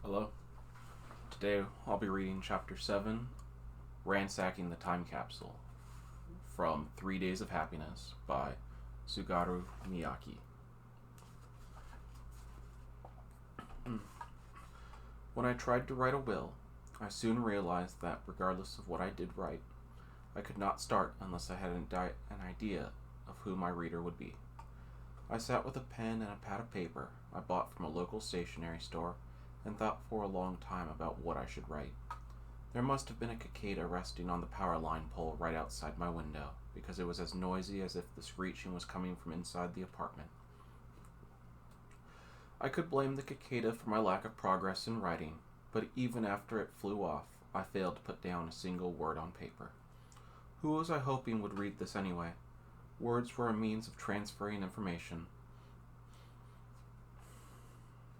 Hello. Today I'll be reading Chapter 7, Ransacking the Time Capsule, from 3 Days of Happiness by Sugaru Miaki. When I tried to write a will, I soon realized that regardless of what I did write, I could not start unless I had an idea of who my reader would be. I sat with a pen and a pad of paper I bought from a local stationery store and thought for a long time about what I should write. There must have been a cicada resting on the power line pole right outside my window, because it was as noisy as if the screeching was coming from inside the apartment. I could blame the cicada for my lack of progress in writing, but even after it flew off, I failed to put down a single word on paper. Who was I hoping would read this anyway? Words were a means of transferring information.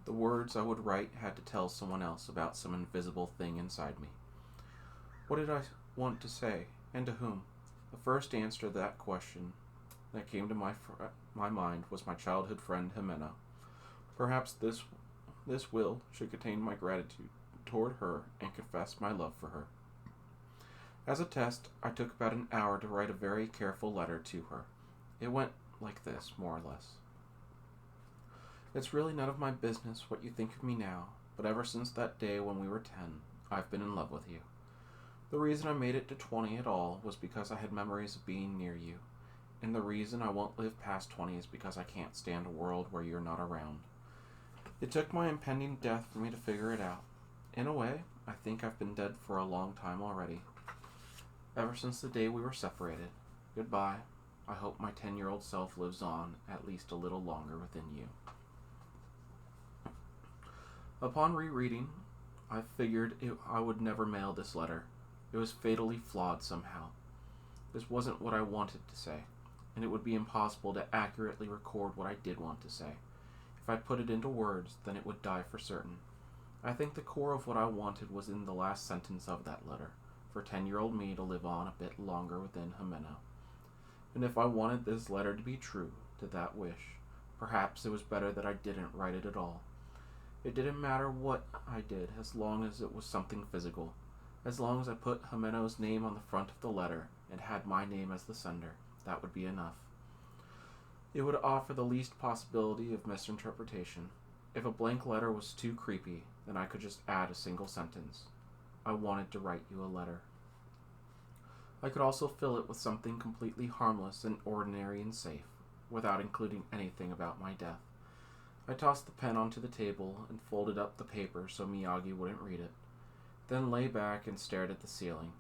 The words I would write had to tell someone else about some invisible thing inside me. What did I want to say, and to whom? The first answer to that question that came to my mind was my childhood friend Jimena. Perhaps this will should contain my gratitude toward her and confess my love for her. As a test, I took about an hour to write a very careful letter to her. It went like this, more or less. It's really none of my business what you think of me now, but ever since that day when we were 10, I've been in love with you. The reason I made it to 20 at all was because I had memories of being near you, and the reason I won't live past 20 is because I can't stand a world where you're not around. It took my impending death for me to figure it out. In a way, I think I've been dead for a long time already. Ever since the day we were separated. Goodbye. I hope my 10-year-old self lives on at least a little longer within you. Upon rereading, I figured I would never mail this letter. It was fatally flawed somehow. This wasn't what I wanted to say, and it would be impossible to accurately record what I did want to say. If I put it into words, then it would die for certain. I think the core of what I wanted was in the last sentence of that letter, for 10-year-old me to live on a bit longer within Jimena. And if I wanted this letter to be true to that wish, perhaps it was better that I didn't write it at all. It didn't matter what I did as long as it was something physical. As long as I put Jimena's name on the front of the letter and had my name as the sender, that would be enough. It would offer the least possibility of misinterpretation. If a blank letter was too creepy, then I could just add a single sentence. I wanted to write you a letter. I could also fill it with something completely harmless and ordinary and safe, without including anything about my death. I tossed the pen onto the table and folded up the paper so Miyagi wouldn't read it, then lay back and stared at the ceiling.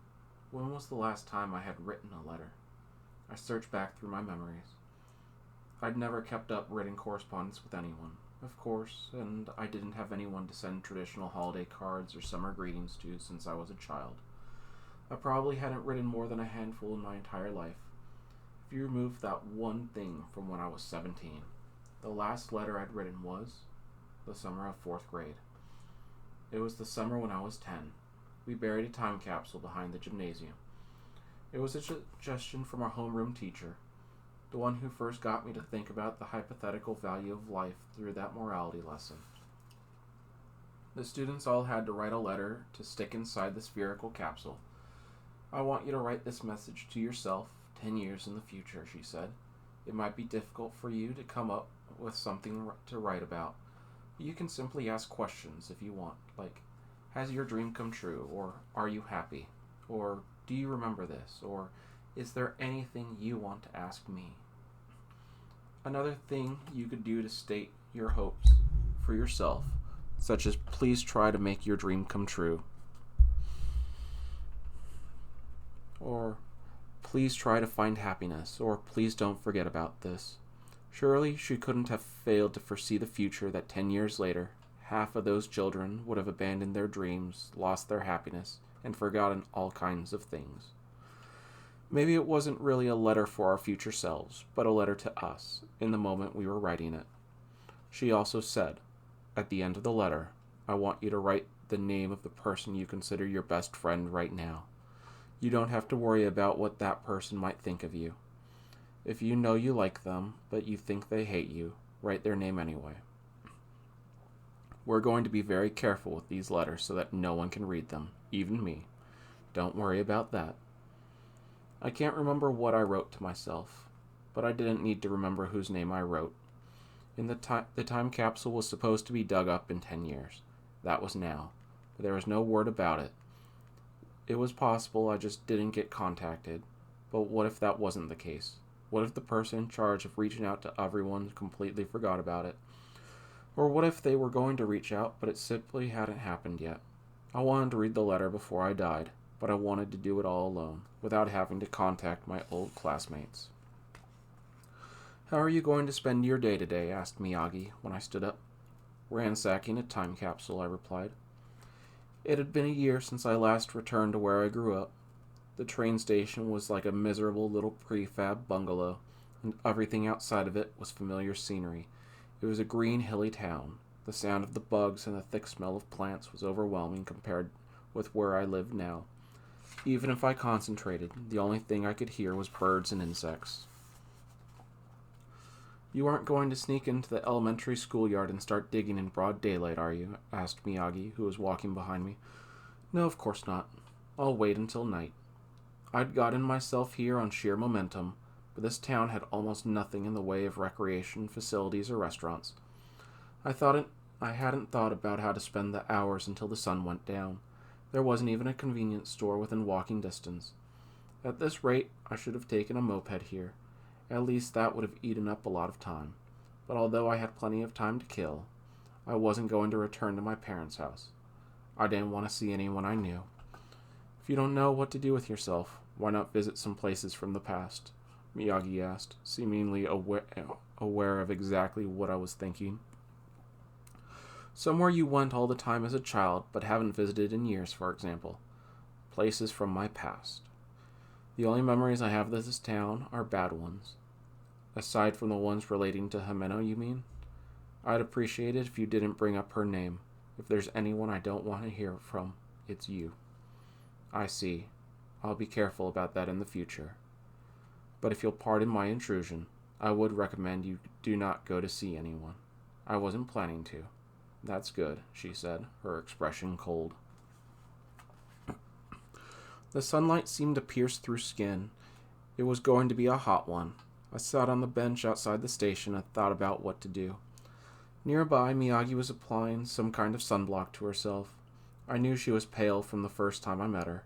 When was the last time I had written a letter? I searched back through my memories. I'd never kept up written correspondence with anyone, of course, and I didn't have anyone to send traditional holiday cards or summer greetings to since I was a child. I probably hadn't written more than a handful in my entire life. If you remove that one thing from when I was 17, the last letter I'd written was the summer of 4th grade. It was the summer when I was 10. We buried a time capsule behind the gymnasium. It was a suggestion from our homeroom teacher, the one who first got me to think about the hypothetical value of life through that morality lesson. The students all had to write a letter to stick inside the spherical capsule. I want you to write this message to yourself 10 years in the future, she said. It might be difficult for you to come up with something to write about. You can simply ask questions if you want, like, has your dream come true? Or are you happy? Or do you remember this? Or is there anything you want to ask me? Another thing you could do to state your hopes for yourself, such as please try to make your dream come true. Or please try to find happiness. Or please don't forget about this. Surely she couldn't have failed to foresee the future that 10 years later, half of those children would have abandoned their dreams, lost their happiness, and forgotten all kinds of things. Maybe it wasn't really a letter for our future selves, but a letter to us, in the moment we were writing it. She also said, at the end of the letter, I want you to write the name of the person you consider your best friend right now. You don't have to worry about what that person might think of you. If you know you like them, but you think they hate you, write their name anyway. We're going to be very careful with these letters so that no one can read them, even me. Don't worry about that. I can't remember what I wrote to myself, but I didn't need to remember whose name I wrote. The time capsule was supposed to be dug up in 10 years. That was now, but there was no word about it. It was possible I just didn't get contacted, but what if that wasn't the case? What if the person in charge of reaching out to everyone completely forgot about it? Or what if they were going to reach out, but it simply hadn't happened yet? I wanted to read the letter before I died, but I wanted to do it all alone, without having to contact my old classmates. How are you going to spend your day today? Asked Miyagi when I stood up. Ransacking a time capsule, I replied. It had been a year since I last returned to where I grew up. The train station was like a miserable little prefab bungalow, and everything outside of it was familiar scenery. It was a green, hilly town. The sound of the bugs and the thick smell of plants was overwhelming compared with where I lived now. Even if I concentrated, the only thing I could hear was birds and insects. You aren't going to sneak into the elementary schoolyard and start digging in broad daylight, are you? Asked Miyagi, who was walking behind me. No, of course not. I'll wait until night. I'd gotten myself here on sheer momentum, but this town had almost nothing in the way of recreation facilities or restaurants. I hadn't thought about how to spend the hours until the sun went down. There wasn't even a convenience store within walking distance. At this rate, I should have taken a moped here. At least that would have eaten up a lot of time. But although I had plenty of time to kill, I wasn't going to return to my parents' house. I didn't want to see anyone I knew. If you don't know what to do with yourself, why not visit some places from the past? Miyagi asked, seemingly aware of exactly what I was thinking. Somewhere you went all the time as a child, but haven't visited in years, for example. Places from my past. The only memories I have of this town are bad ones. Aside from the ones relating to Himeno, you mean? I'd appreciate it if you didn't bring up her name. If there's anyone I don't want to hear from, it's you. I see. I'll be careful about that in the future. But if you'll pardon my intrusion, I would recommend you do not go to see anyone. I wasn't planning to. That's good, she said, her expression cold. The sunlight seemed to pierce through skin. It was going to be a hot one. I sat on the bench outside the station and thought about what to do. Nearby, Miyagi was applying some kind of sunblock to herself. I knew she was pale from the first time I met her,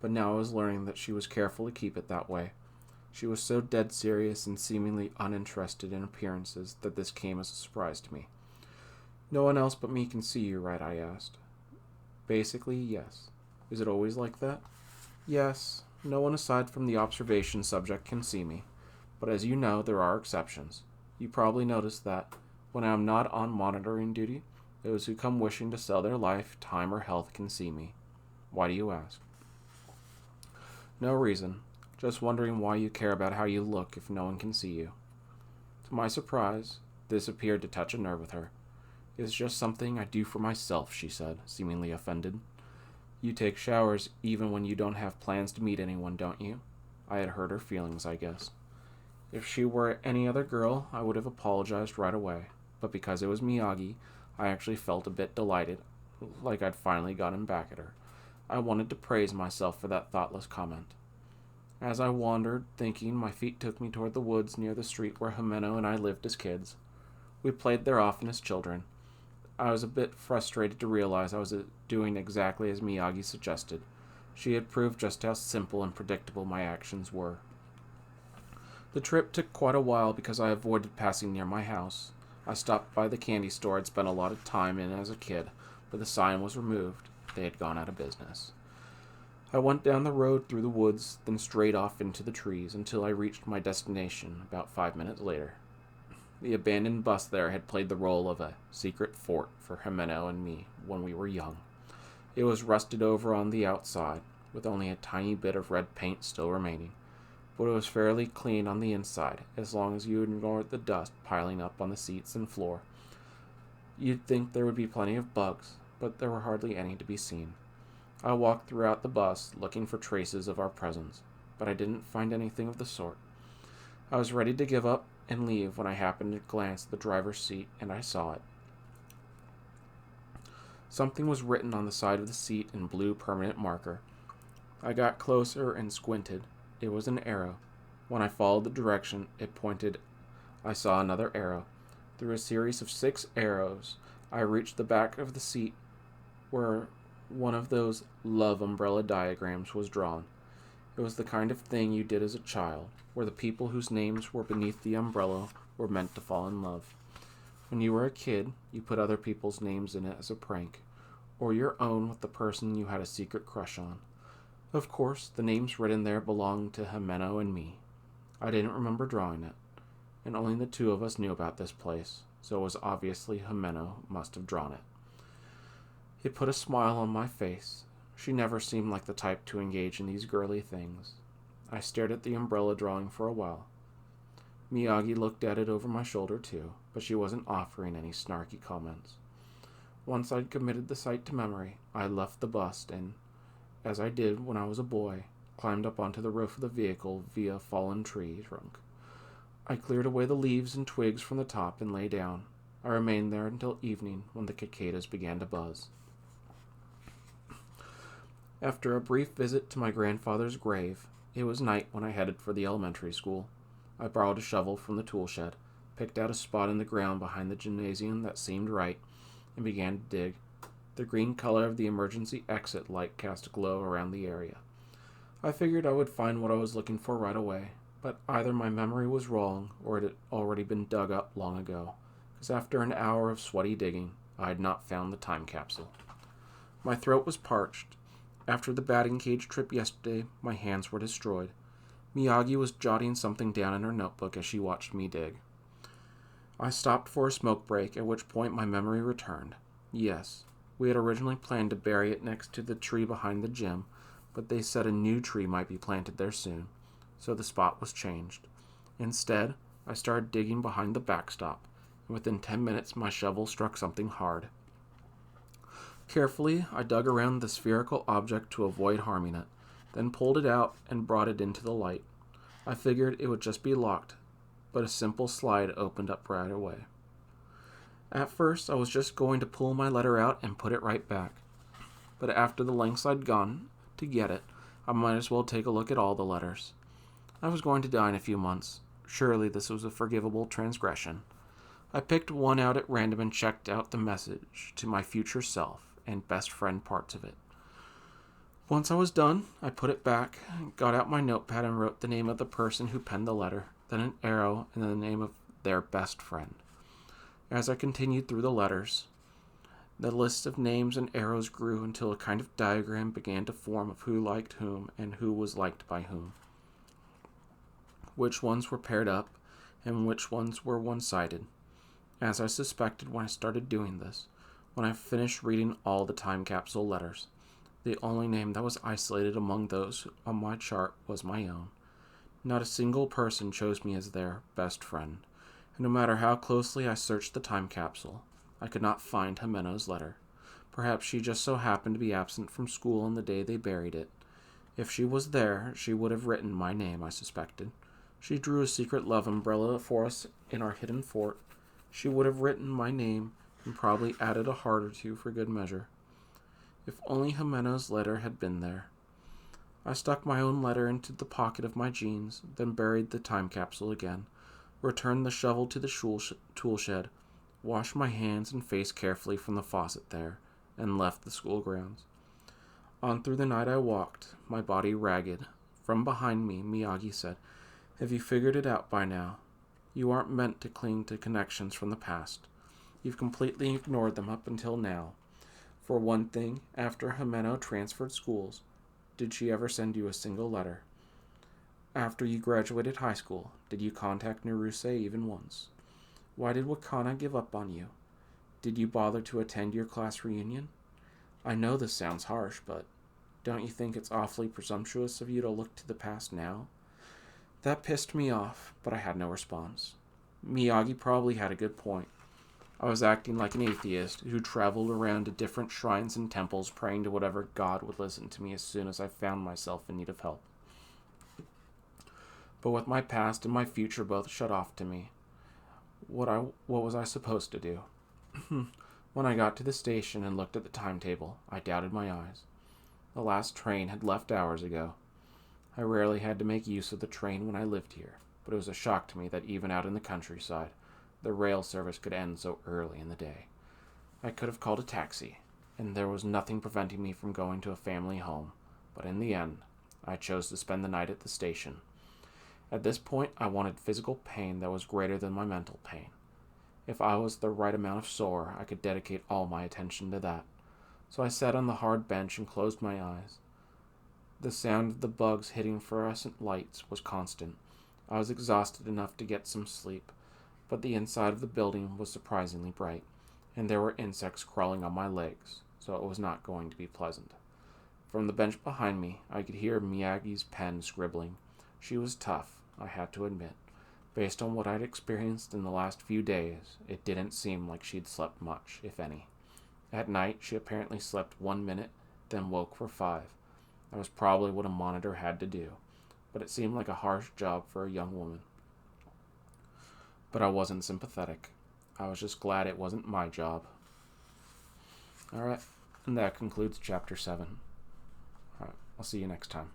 but now I was learning that she was careful to keep it that way. She was so dead serious and seemingly uninterested in appearances that this came as a surprise to me. No one else but me can see you, right? I asked. Basically, yes. Is it always like that? Yes. No one aside from the observation subject can see me. But as you know, there are exceptions. You probably noticed that, when I am not on monitoring duty, those who come wishing to sell their life, time, or health can see me. Why do you ask? No reason. Just wondering why you care about how you look if no one can see you. To my surprise, this appeared to touch a nerve with her. It's just something I do for myself, she said, seemingly offended. You take showers even when you don't have plans to meet anyone, don't you? I had hurt her feelings, I guess. If she were any other girl, I would have apologized right away. But because it was Miyagi, I actually felt a bit delighted, like I'd finally gotten back at her. I wanted to praise myself for that thoughtless comment. As I wandered, thinking, my feet took me toward the woods near the street where Himeno and I lived as kids. We played there often as children. I was a bit frustrated to realize I was doing exactly as Miyagi suggested. She had proved just how simple and predictable my actions were. The trip took quite a while because I avoided passing near my house. I stopped by the candy store I'd spent a lot of time in as a kid, but the sign was removed. They had gone out of business. I went down the road through the woods, then straight off into the trees until I reached my destination about 5 minutes later. The abandoned bus there had played the role of a secret fort for Himeno and me when we were young. It was rusted over on the outside, with only a tiny bit of red paint still remaining, but it was fairly clean on the inside, as long as you ignored the dust piling up on the seats and floor. You'd think there would be plenty of bugs, but there were hardly any to be seen. I walked throughout the bus, looking for traces of our presence, but I didn't find anything of the sort. I was ready to give up and leave when I happened to glance at the driver's seat, and I saw it. Something was written on the side of the seat in blue permanent marker. I got closer and squinted. It was an arrow. When I followed the direction it pointed, I saw another arrow. Through a series of 6 arrows, I reached the back of the seat where one of those love umbrella diagrams was drawn. It was the kind of thing you did as a child, where the people whose names were beneath the umbrella were meant to fall in love. When you were a kid, you put other people's names in it as a prank, or your own with the person you had a secret crush on. Of course, the names written there belonged to Jimeno and me. I didn't remember drawing it, and only the 2 of us knew about this place, so it was obviously Jimeno must have drawn it. It put a smile on my face. She never seemed like the type to engage in these girly things. I stared at the umbrella drawing for a while. Miyagi looked at it over my shoulder too, but she wasn't offering any snarky comments. Once I'd committed the sight to memory, I left the bust and, as I did when I was a boy, climbed up onto the roof of the vehicle via a fallen tree trunk. I cleared away the leaves and twigs from the top and lay down. I remained there until evening when the cicadas began to buzz. After a brief visit to my grandfather's grave, it was night when I headed for the elementary school. I borrowed a shovel from the tool shed, picked out a spot in the ground behind the gymnasium that seemed right, and began to dig. The green color of the emergency exit light cast a glow around the area. I figured I would find what I was looking for right away, but either my memory was wrong or it had already been dug up long ago, because after an hour of sweaty digging, I had not found the time capsule. My throat was parched. After the batting cage trip yesterday, my hands were destroyed. Miyagi was jotting something down in her notebook as she watched me dig. I stopped for a smoke break, at which point my memory returned. Yes, we had originally planned to bury it next to the tree behind the gym, but they said a new tree might be planted there soon, so the spot was changed. Instead, I started digging behind the backstop, and within 10 minutes my shovel struck something hard. Carefully, I dug around the spherical object to avoid harming it, then pulled it out and brought it into the light. I figured it would just be locked, but a simple slide opened up right away. At first, I was just going to pull my letter out and put it right back, but after the lengths I'd gone to get it, I might as well take a look at all the letters. I was going to die in a few months. Surely this was a forgivable transgression. I picked one out at random and checked out the message to my future self and best friend parts of it. Once I was done, I put it back, got out my notepad and wrote the name of the person who penned the letter, then an arrow and then the name of their best friend. As I continued through the letters, the list of names and arrows grew until a kind of diagram began to form of who liked whom and who was liked by whom. Which ones were paired up and which ones were one-sided. As I suspected when I started doing this, when I finished reading all the time capsule letters, the only name that was isolated among those on my chart was my own. Not a single person chose me as their best friend, and no matter how closely I searched the time capsule, I could not find Jimeno's letter. Perhaps she just so happened to be absent from school on the day they buried it. If she was there, she would have written my name, I suspected. She drew a secret love umbrella for us in our hidden fort. She would have written my name and probably added a heart or two for good measure. If only Jimeno's letter had been there. I stuck my own letter into the pocket of my jeans, then buried the time capsule again, returned the shovel to the tool shed, washed my hands and face carefully from the faucet there, and left the school grounds. On through the night I walked, my body ragged. From behind me, Miyagi said, "Have you figured it out by now? You aren't meant to cling to connections from the past. You've completely ignored them up until now. For one thing, after Jimeno transferred schools, did she ever send you a single letter? After you graduated high school, did you contact Naruse even once? Why did Wakana give up on you? Did you bother to attend your class reunion? I know this sounds harsh, but don't you think it's awfully presumptuous of you to look to the past now?" That pissed me off, but I had no response. Miyagi probably had a good point. I was acting like an atheist who traveled around to different shrines and temples praying to whatever god would listen to me as soon as I found myself in need of help. But with my past and my future both shut off to me, what was I supposed to do? When I got to the station and looked at the timetable, I doubted my eyes. The last train had left hours ago. I rarely had to make use of the train when I lived here, but it was a shock to me that even out in the countryside, the rail service could end so early in the day. I could have called a taxi, and there was nothing preventing me from going to a family home, but in the end, I chose to spend the night at the station. At this point, I wanted physical pain that was greater than my mental pain. If I was the right amount of sore, I could dedicate all my attention to that. So I sat on the hard bench and closed my eyes. The sound of the bugs hitting fluorescent lights was constant. I was exhausted enough to get some sleep, but the inside of the building was surprisingly bright, and there were insects crawling on my legs, so it was not going to be pleasant. From the bench behind me, I could hear Miyagi's pen scribbling. She was tough, I had to admit. Based on what I'd experienced in the last few days, it didn't seem like she'd slept much, if any. At night, she apparently slept 1 minute, then woke for 5. That was probably what a monitor had to do, but it seemed like a harsh job for a young woman. But I wasn't sympathetic. I was just glad it wasn't my job. Alright, and that concludes Chapter 7. Alright, I'll see you next time.